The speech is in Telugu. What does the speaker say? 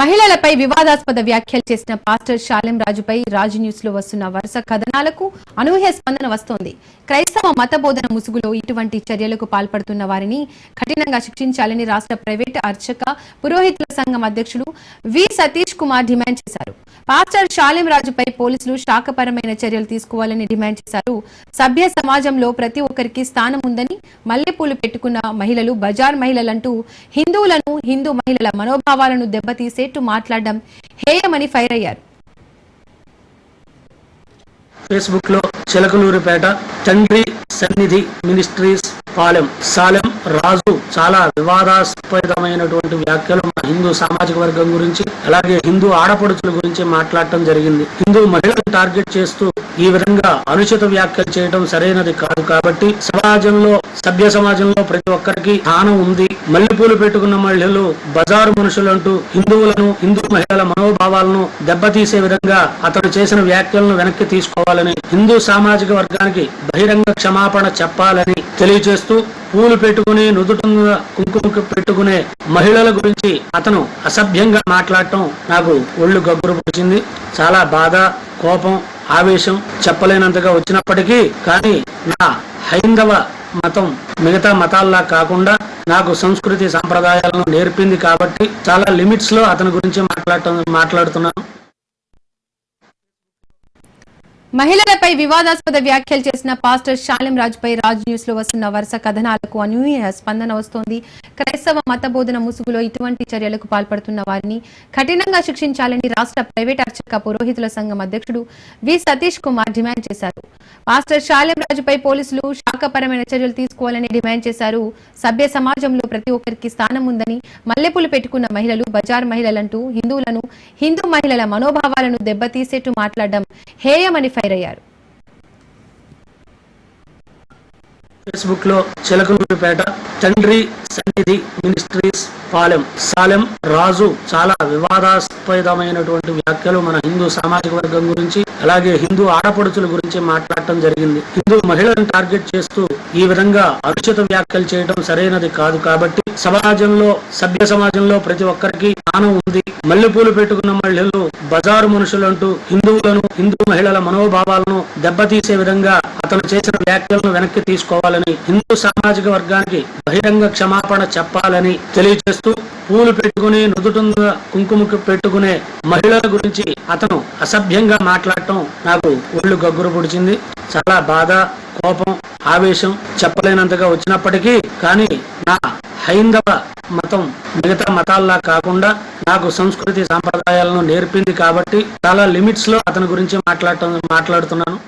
మహిళలపై వివాదాస్పద వ్యాఖ్యలు చేసిన పాస్టర్ షాలెం రాజుపై రాజ్ న్యూస్ లో వస్తున్న వరుస కథనాలకు అనూహ్య స్పందన వస్తోంది. క్రైస్తవ మత బోధన ముసుగులో ఇటువంటి చర్యలకు పాల్పడుతున్న వారిని కఠినంగా శిక్షించాలని రాష్ట్ర ప్రైవేట్ అర్చక పురోహితుల సంఘం అధ్యక్షులు వి సతీష్ కుమార్ డిమాండ్ చేశారు. పాస్టర్ షాలెం రాజుపై పోలీసులు శాఖపరమైన చర్యలు తీసుకోవాలని డిమాండ్ చేశారు. సభ్య సమాజంలో ప్రతి ఒక్కరికి స్థానం ఉందని, మల్లెపూలు పెట్టుకున్న మహిళలు బజార్ మహిళలంటూ హిందువులను, హిందూ మహిళల మనోభావాలను దెబ్బతీసేట్టు మాట్లాడడం హేయమని ఫైర్ అయ్యారు. ఫేస్బుక్ లో చిలకలూరిపేట తండ్రి సన్నిధి మినిస్ట్రీస్ పాలెం సాలెం రాజు చాలా వివాదాస్పదమైనటువంటి వ్యాఖ్యలు మన హిందూ సామాజిక వర్గం గురించి, అలాగే హిందూ ఆడపడుచుల గురించి మాట్లాడటం జరిగింది. హిందూ మహిళలను టార్గెట్ చేస్తూ ఈ విధంగా అనుచిత వ్యాఖ్యలు చేయడం సరైనది కాదు. కాబట్టి సభ్య సమాజంలో ప్రతి ఒక్కరికి స్థానం ఉంది. మల్లెపూలు పెట్టుకున్న మహిళలు బజారు మనుషులంటూ హిందువులను, హిందూ మహిళల మనోభావాలను దెబ్బతీసే విధంగా అతడు చేసిన వ్యాఖ్యలను వెనక్కి తీసుకోవాలని, హిందూ సామాజిక వర్గానికి బహిరంగ క్షమాపణ చెప్పాలని తెలియజేస్తూ, పూలు పెట్టుకుని నుదుట కుంకుమ పెట్టుకునే మహిళల గురించి అతను అసభ్యంగా మాట్లాడటం నాకు ఒళ్ళు గగ్గురు పొడిచింది. చాలా బాధ, కోపం, ఆవేశం చెప్పలేనంతగా వచ్చినప్పటికీ కానీ నా హైందవ మతం మిగతా మతాల్లా కాకుండా నాకు సంస్కృతి సంప్రదాయాలను నేర్పింది కాబట్టి చాలా లిమిట్స్ లో అతని గురించి మాట్లాడుతున్నాను. మహిళలపై వివాదాస్పద వ్యాఖ్యలు చేసిన పాస్టర్ షాలెం రాజుపై రాజ్ న్యూస్ లో వస్తున్న వరుస కథనాలకు అనూహ్య స్పందన వస్తోంది. క్రైస్తవ మత బోధన ముసుగులో ఇటువంటి చర్యలకు పాల్పడుతున్న వారిని కఠినంగా శిక్షించాలని రాష్ట్ర ప్రైవేట్ అర్చక పురోహితుల సంఘం అధ్యక్షుడు వి సతీష్ కుమార్ డిమాండ్ చేశారు. పాస్టర్ షాలెం రాజుపై పోలీసులు శాఖపరమైన చర్యలు తీసుకోవాలని డిమాండ్ చేశారు. సభ్య సమాజంలో ప్రతి ఒక్కరికి స్థానం ఉందని, మల్లెపూలు పెట్టుకున్న మహిళలు బజార్ మహిళలంటూ హిందువులను, హిందూ మహిళల మనోభావాలను దెబ్బతీసేట్టు మాట్లాడడం హేయమని ఫైర్ అయ్యారు. ఫేస్బుక్ లో చిలకలూరిపేట తండ్రి సన్నిధి మినిస్ట్రీస్ పాలెం సాలెం రాజు చాలా వివాదాస్పదమైనటువంటి వ్యాఖ్యలు మన హిందూ సామాజిక వర్గం గురించి, అలాగే హిందూ ఆడపడుచుల గురించి మాట్లాడటం జరిగింది. హిందూ మహిళలను టార్గెట్ చేస్తూ ఈ విధంగా అనుచిత వ్యాఖ్యలు చేయడం సరైనది కాదు. కాబట్టి సభ్య సమాజంలో ప్రతి ఒక్కరికి స్థానం ఉంది. మల్లెపూలు పెట్టుకున్న మహిళలు బజారు మనుషులంటూ హిందువులను, హిందూ మహిళల మనోభావాలను దెబ్బతీసే విధంగా అతను చేసిన వ్యాఖ్యలను వెనక్కి తీసుకోవాలని, హిందూ సామాజిక వర్గానికి బహిరంగ క్షమాపణ చెప్పాలని తెలియజేస్తూ, పూలు పెట్టుకుని నుదుట కుంకుమ పెట్టుకునే మహిళల గురించి అతను అసభ్యంగా మాట్లాడటం నాకు ఒళ్ళు గగ్గురు పొడిచింది. చాలా బాధ, కోపం, ఆవేశం చెప్పలేనంతగా వచ్చినప్పటికీ కానీ నా హైందవ మతం మిగతా మతాల్లా కాకుండా నాకు సంస్కృతి సంప్రదాయాలను నేర్పింది కాబట్టి చాలా లిమిట్స్ లో అతని గురించి మాట్లాడుతున్నాను.